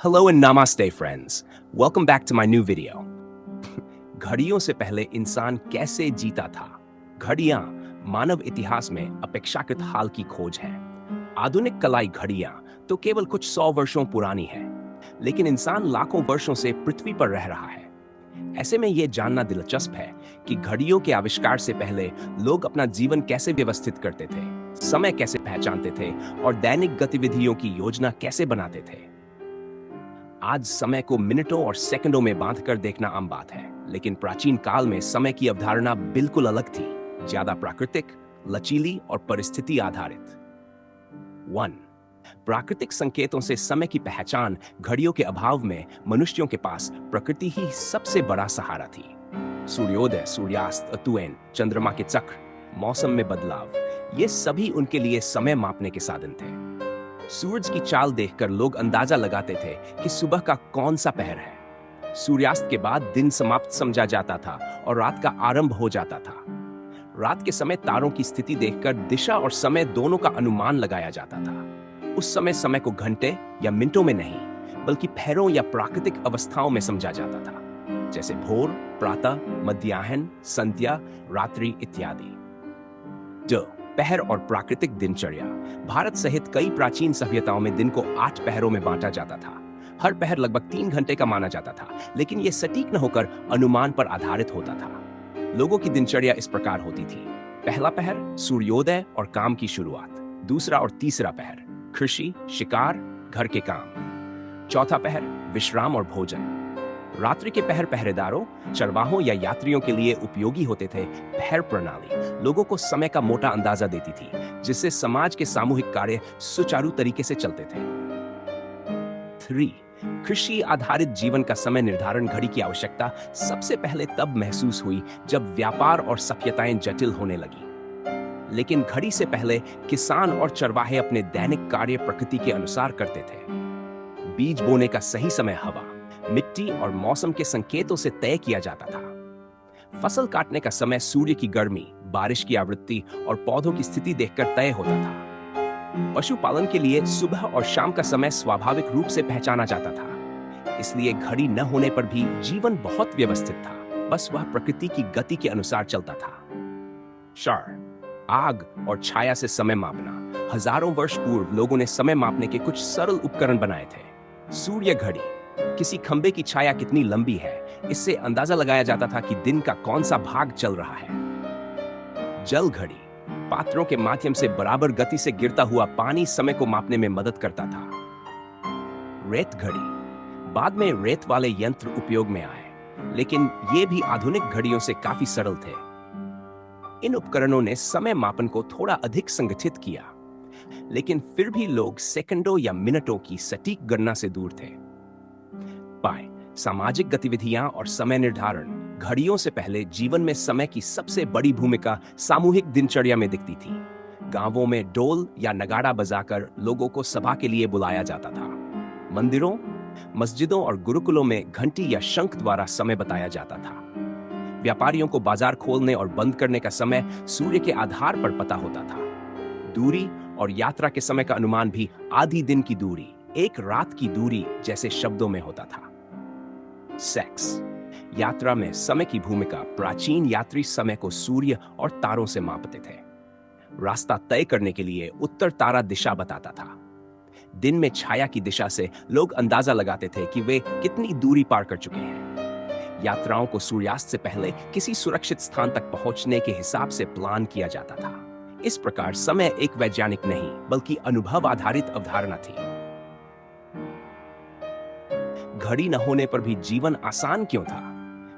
Hello and namaste friends. Welcome back to my new video. घड़ियों से पहले इंसान कैसे जीता था? घड़ियां मानव इतिहास में अपेक्षाकृत हाल की खोज है। आधुनिक कलाई घड़ियां तो केवल कुछ 100 वर्षों पुरानी है, लेकिन इंसान लाखों वर्षों से पृथ्वी पर रह रहा है। ऐसे में यह जानना दिलचस्प है कि घड़ियों के आविष्कार से पहले लोग अपना जीवन कैसे व्यवस्थित करते थे, समय कैसे पहचानते थे और दैनिक गतिविधियों की योजना कैसे बनाते थे। आज समय को मिनटों और सेकंडों में बांधकर देखना आम बात है, लेकिन प्राचीन काल में समय की अवधारणा बिल्कुल अलग थी, ज्यादा प्राकृतिक, लचीली और परिस्थिति आधारित। 1. प्राकृतिक संकेतों से समय की पहचान। घड़ियों के अभाव में मनुष्यों के पास प्रकृति ही सबसे बड़ा सहारा थी। सूर्योदय, सूर्यास्त, ऋतुएं, चंद्रमा के चक्र, मौसम में बदलाव, ये सभी उनके लिए समय मापने के साधन थे। सूरज की चाल देखकर लोग अंदाजा लगाते थे कि सुबह का कौन सा पहर है। सूर्यास्त के बाद दिन समाप्त समझा जाता था और रात का आरंभ हो जाता था। रात के समय तारों की स्थिति देखकर दिशा और समय दोनों का अनुमान लगाया जाता था। उस समय समय को घंटे या मिनटों में नहीं, बल्कि पहरों या प्राकृतिक अवस्थाओं में समझा जाता था, जैसे भोर, प्रातः, मध्याह्न, संध्या, रात्रि इत्यादि। पहर और प्राकृतिक दिनचर्या। भारत सहित कई प्राचीन सभ्यताओं में दिन को 8 पहरों में बांटा जाता था। हर पहर लगभग 3 घंटे का माना जाता था, लेकिन यह सटीक न होकर अनुमान पर आधारित होता था। लोगों की दिनचर्या इस प्रकार होती थी: पहला पहर सूर्योदय और काम की शुरुआत, दूसरा और तीसरा पहर कृषि, शिकार, घर के काम, चौथा पहर विश्राम और भोजन। रात्रि के पहर पहरेदारों, चरवाहों या यात्रियों के लिए उपयोगी होते थे। पहर प्रणाली लोगों को समय का मोटा अंदाजा देती थी, जिससे समाज के सामूहिक कार्य सुचारू तरीके से चलते थे। 3. कृषि आधारित जीवन का समय निर्धारण। घड़ी की आवश्यकता सबसे पहले तब महसूस हुई जब व्यापार और सभ्यताएं जटिल होने लगी। लेकिन घड़ी से पहले किसान और चरवाहे अपने दैनिक कार्य प्रकृति के अनुसार करते थे। बीज बोने का सही समय हवा, मिट्टी और मौसम के संकेतों से तय किया जाता था। फसल काटने का समय सूर्य की गर्मी, बारिश की आवृत्ति और पौधों की स्थिति देखकर तय होता था। पशुपालन के लिए सुबह और शाम का समय स्वाभाविक रूप से पहचाना जाता था। इसलिए घड़ी न होने पर भी जीवन बहुत व्यवस्थित था, बस वह प्रकृति की गति के अनुसार चलता था। 4. आग और छाया से समय मापना। हजारों वर्ष पूर्व लोगों ने समय मापने के कुछ सरल उपकरण बनाए थे। सूर्य घड़ी, किसी खंबे की छाया कितनी लंबी है, इससे अंदाजा लगाया जाता था कि दिन का कौन सा भाग चल रहा है। जल घड़ी, पात्रों के माध्यम से बराबर गति से गिरता हुआ पानी समय को मापने में मदद करता था। रेत घड़ी, बाद में रेत वाले यंत्र उपयोग में आए, लेकिन ये भी आधुनिक घड़ियों से काफी सरल थे। इन उपकरणों ने समय मापन को थोड़ा अधिक संगठित किया, लेकिन फिर भी लोग सेकंडों या मिनटों की सटीक गणना से दूर थे। सामाजिक गतिविधियां और समय निर्धारण। घड़ियों से पहले जीवन में समय की सबसे बड़ी भूमिका सामूहिक दिनचर्या में दिखती थी। गांवों में ढोल या नगाड़ा बजाकर लोगों को सभा के लिए बुलाया जाता था। मंदिरों, मस्जिदों और गुरुकुलों में घंटी या शंख द्वारा समय बताया जाता था। व्यापारियों को बाजार खोलने और बंद करने का समय सूर्य के आधार पर पता होता था। दूरी और यात्रा के समय का अनुमान भी आधी दिन की दूरी, एक रात की दूरी जैसे शब्दों में होता था। सेक्स, यात्रा में समय की भूमिका। प्राचीन यात्री समय को सूर्य और तारों से मापते थे। रास्ता तय करने के लिए उत्तर तारा दिशा बताता था। दिन में छाया की दिशा से लोग अंदाजा लगाते थे कि वे कितनी दूरी पार कर चुके हैं। यात्राओं को सूर्यास्त से पहले किसी सुरक्षित स्थान तक पहुंचने के हिसाब से प्लान किया जाता था। इस प्रकार समय एक वैज्ञानिक नहीं, बल्कि अनुभव आधारित अवधारणा थी। घड़ी न होने पर भी जीवन आसान क्यों था?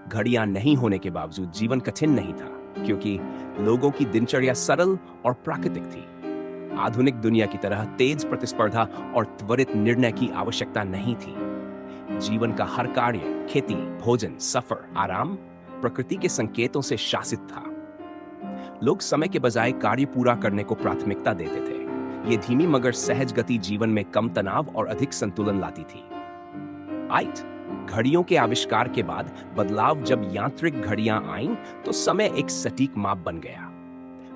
घड़ियां नहीं होने के बावजूद जीवन कठिन नहीं था, क्योंकि लोगों की दिनचर्या सरल और प्राकृतिक थी। आधुनिक दुनिया की तरह तेज प्रतिस्पर्धा और त्वरित निर्णय की आवश्यकता नहीं थी। जीवन का हर कार्य, खेती, भोजन, सफर, आराम, प्रकृति के संकेतों से शासित था। लोग समय के बजाय कार्य पूरा करने को प्राथमिकता देते थे। ये धीमी मगर सहज गति जीवन में कम तनाव और अधिक संतुलन लाती थी। घड़ियों के आविष्कार के बाद बदलाव। जब यांत्रिक घड़ियां आईं, तो समय एक सटीक माप बन गया।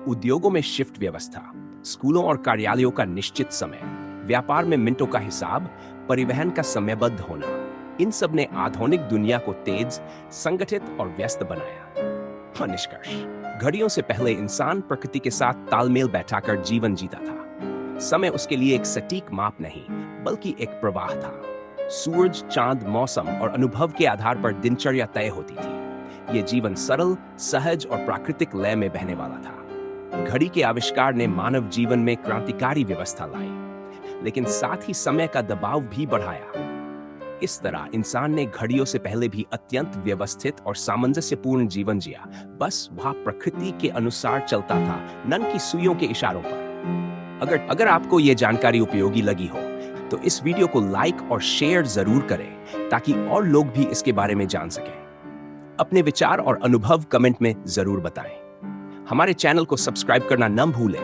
उद्योगों में शिफ्ट व्यवस्था, स्कूलों और कार्यालयों का निश्चित समय, व्यापार में मिनटों का हिसाब, परिवहन का समयबद्ध होना, इन सब ने आधुनिक दुनिया को तेज, संगठित और व्यस्त बनाया। निष्कर्ष, घड़ियों से पहले इंसान प्रकृति के साथ तालमेल बैठाकर जीवन जीता था। समय उसके लिए एक सटीक माप नहीं, बल्कि एक प्रवाह था। सूरज, चांद, मौसम और अनुभव के आधार पर दिनचर्या तय होती थी। यह जीवन सरल, सहज और प्राकृतिक लय में बहने वाला था। घड़ी के आविष्कार ने मानव जीवन में क्रांतिकारी व्यवस्था लाई, लेकिन साथ ही समय का दबाव भी बढ़ाया। इस तरह इंसान ने घड़ियों से पहले भी अत्यंत व्यवस्थित और सामंजस्यपूर्ण जीवन जिया। बस वह प्रकृति के अनुसार चलता था, न कि सुइयों के इशारों पर। अगर आपको यह जानकारी उपयोगी लगी हो तो इस वीडियो को लाइक और शेयर जरूर करें, ताकि और लोग भी इसके बारे में जान सकें। अपने विचार और अनुभव कमेंट में जरूर बताएं। हमारे चैनल को सब्सक्राइब करना न भूलें